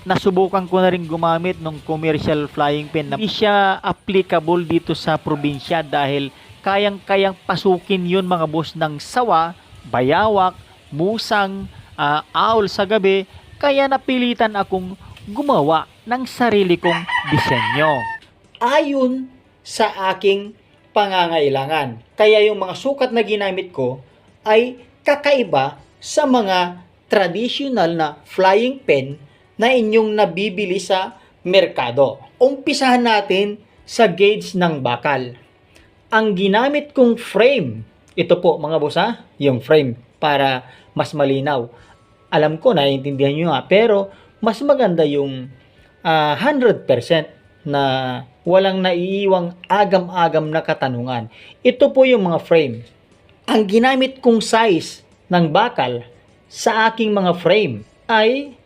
Nasubukan ko na rin gumamit ng commercial flying pen na hindi siya applicable dito sa probinsya dahil kayang-kayang pasukin yun mga boss ng sawa, bayawak, musang, owl sa gabi. Kaya napilitan akong gumawa ng sarili kong disenyo ayon sa aking pangangailangan. Kaya yung mga sukat na ginamit ko ay kakaiba sa mga traditional na flying pen na inyong nabibili sa merkado. Umpisahan natin sa gauge ng bakal. Ang ginamit kong frame, ito po mga boss yung frame para mas malinaw. Alam ko, naiintindihan nyo nga, pero mas maganda yung 100% na walang naiiwang agam-agam na katanungan. Ito po yung mga frame. Ang ginamit kong size ng bakal sa aking mga frame ay